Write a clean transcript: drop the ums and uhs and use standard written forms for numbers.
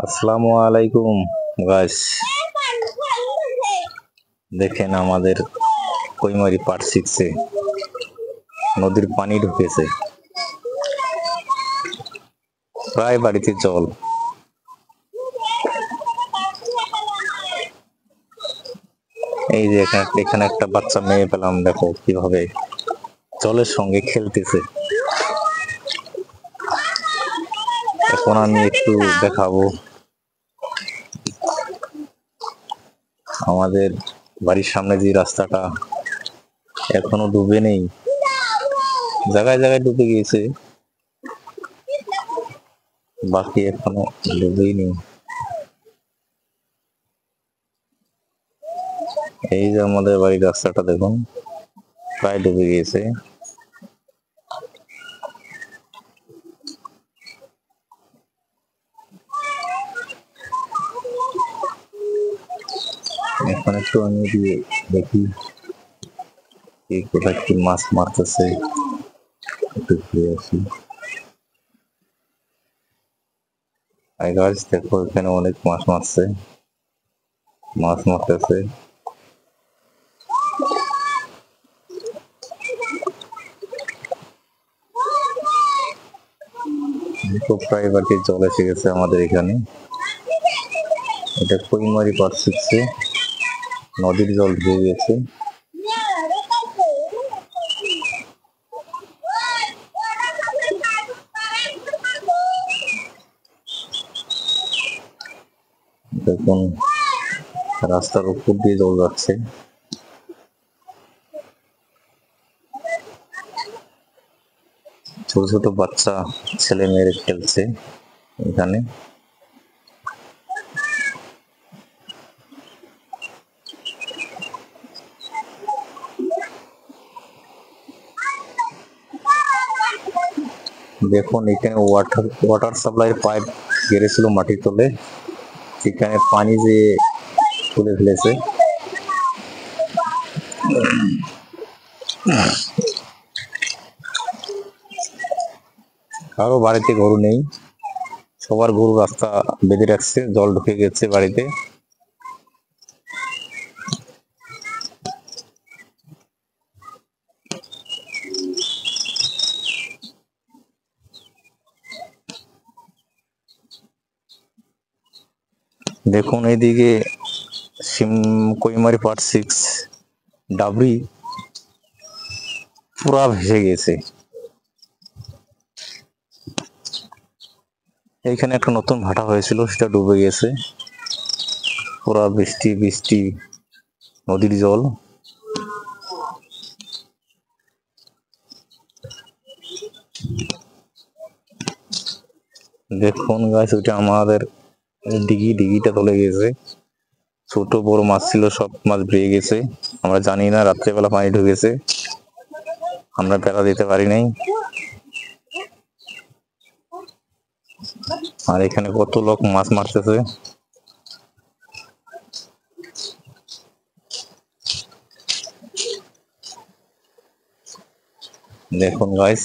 আসসালামু আলাইকুম গাইস। দেখেন আমাদের কইমারি পার্ট 6 নদীর পানি ঢুকেছে, প্রায় বাড়িতে জল। এই যে এখানে একটা বাচ্চা মেয়ে পেলাম, দেখো কিভাবে জলের সঙ্গে খেলতেছে। এখন আমি একটু দেখাবো আমাদের বাড়ির সামনে যে রাস্তাটা এখনো ডুবে নেই, জায়গায় জায়গায় ডুবে গিয়েছে, বাকি এখনো ডুবেই নেই। এই যে আমাদের বাড়ির রাস্তাটা দেখুন, প্রায় ডুবে গিয়েছে। এখন একটু আমি দিয়ে দেখি কোথায় কি মাছ মারতেছে, একটু ঘুরে আসি। দেখো এখানে অনেক মাছ মারতেছে। প্রায় বাড়তি জল এসে গেছে আমাদের এখানে। এটা কইমারি পার্ট 6 নদীর জল ঢুকে গেছে। দেখুন রাস্তার উপর দিয়ে জল যাচ্ছে। ছোট ছোট বাচ্চা ছেলে মেয়েরা খেলছে এখানে। দেখুন এখানে ওয়াটার সাপ্লাই পাইপ গেড়েছিল মাটির তলে, সেখানে পানি যে তুলে ফেলেছে। কারো বাড়িতে গরু নেই, সবার গরু রাস্তা বেঁধে রাখছে, জল ঢুকে গেছে বাড়িতে। দেখুন এইদিকে কইমারি পার্ট 6 ডাবরি পুরা ভেসে গেছে। এইখানে একটা নতুন ভাটা হয়েছিল, সেটা ডুবে গেছে। পুরা বৃষ্টি নদীর জল। দেখুন গাছ, ওইটা আমাদের ডিগিটা চলে গেছে। ছোট বড় মাছ ছিল, সব মাছ বেরিয়ে গেছে। আমরা জানি না, রাত্রেবেলা পানি ঢুকেছে, আমরা বেড়া দিতে পারি নাই। আর এখানে কত লোক মাছ মারতেছে। দেখুন গাইস।